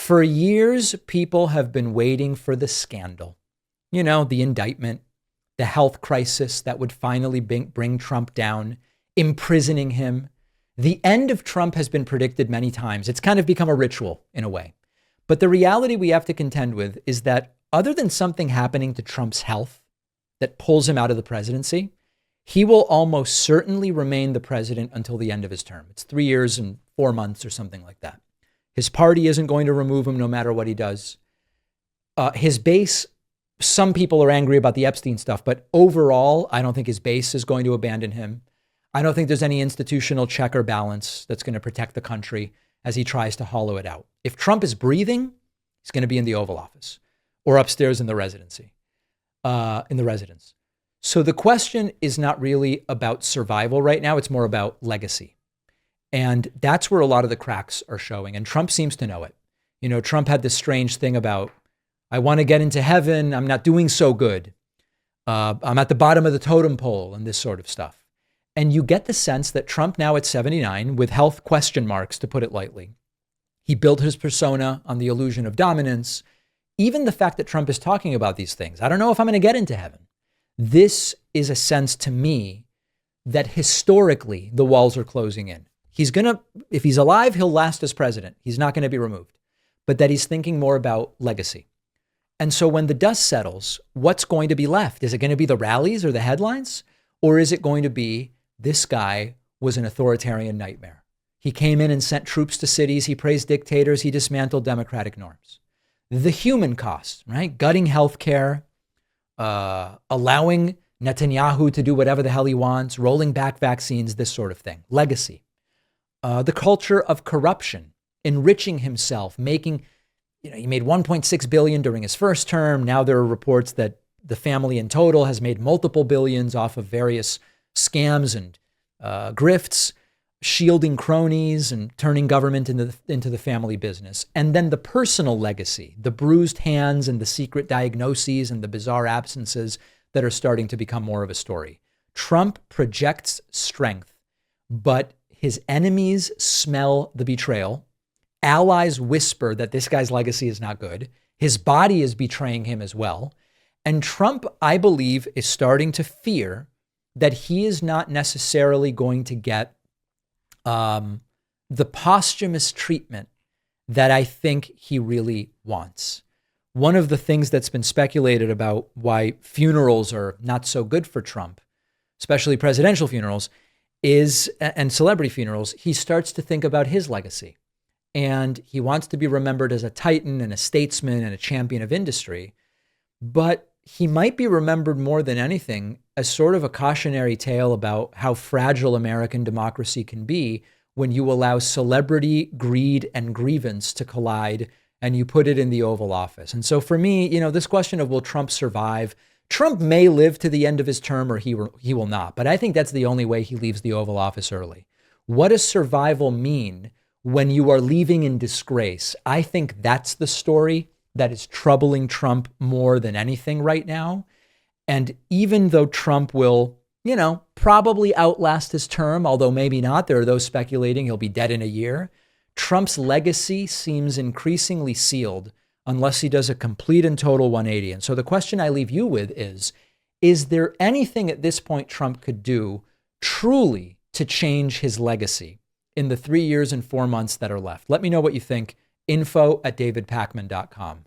For years, people have been waiting for the scandal, the indictment, the health crisis that would finally bring Trump down, imprisoning him. The end of Trump has been predicted many times. It's kind of become a ritual in a way. But the reality we have to contend with is that other than something happening to Trump's health that pulls him out of the presidency, he will almost certainly remain the president until the end of his term. It's 3 years and 4 months or something like that. His party isn't going to remove him no matter what he does. His base, some people are angry about the Epstein stuff, but overall, I don't think his base is going to abandon him. I don't think there's any institutional check or balance that's going to protect the country as he tries to hollow it out. If Trump is breathing, he's going to be in the Oval Office or upstairs in the residency, in the residence. So the question is not really about survival right now. It's more about legacy. And that's where a lot of the cracks are showing. And Trump seems to know it. Trump had this strange thing about, I want to get into heaven. I'm not doing so good. I'm at the bottom of the totem pole and this sort of stuff. And you get the sense that Trump now at 79, with health question marks, to put it lightly, he built his persona on the illusion of dominance. Even the fact that Trump is talking about these things, I don't know if I'm going to get into heaven. This is a sense to me that historically the walls are closing in. If he's alive, he'll last as president. He's not going to be removed, but that he's thinking more about legacy. And so when the dust settles, what's going to be left? Is it going to be the rallies or the headlines? Or is it going to be, this guy was an authoritarian nightmare. He came in and sent troops to cities. He praised dictators. He dismantled democratic norms. The human cost, right? Gutting healthcare, allowing Netanyahu to do whatever the hell he wants, rolling back vaccines, this sort of thing. Legacy. The culture of corruption, enriching himself, making, he made $1.6 billion during his first term. Now there are reports that the family in total has made multiple billions off of various scams and grifts, shielding cronies and turning government into the family business. And then the personal legacy, the bruised hands and the secret diagnoses and the bizarre absences that are starting to become more of a story. Trump projects strength, but his enemies smell the betrayal. Allies whisper that this guy's legacy is not good. His body is betraying him as well. And Trump, I believe, is starting to fear that he is not necessarily going to get the posthumous treatment that I think he really wants. One of the things that's been speculated about why funerals are not so good for Trump, especially presidential funerals, and celebrity funerals, he starts to think about his legacy. And he wants to be remembered as a titan and a statesman and a champion of industry. But he might be remembered more than anything as sort of a cautionary tale about how fragile American democracy can be when you allow celebrity, greed, and grievance to collide and you put it in the Oval Office. And so for me, this question of will Trump survive? Trump may live to the end of his term or he will not. But I think that's the only way he leaves the Oval Office early. What does survival mean when you are leaving in disgrace? I think that's the story that is troubling Trump more than anything right now. And even though Trump will, probably outlast his term, although maybe not, there are those speculating he'll be dead in a year, Trump's legacy seems increasingly sealed unless he does a complete and total 180. And so the question I leave you with is there anything at this point Trump could do truly to change his legacy in the 3 years and 4 months that are left? Let me know what you think. info@davidpakman.com.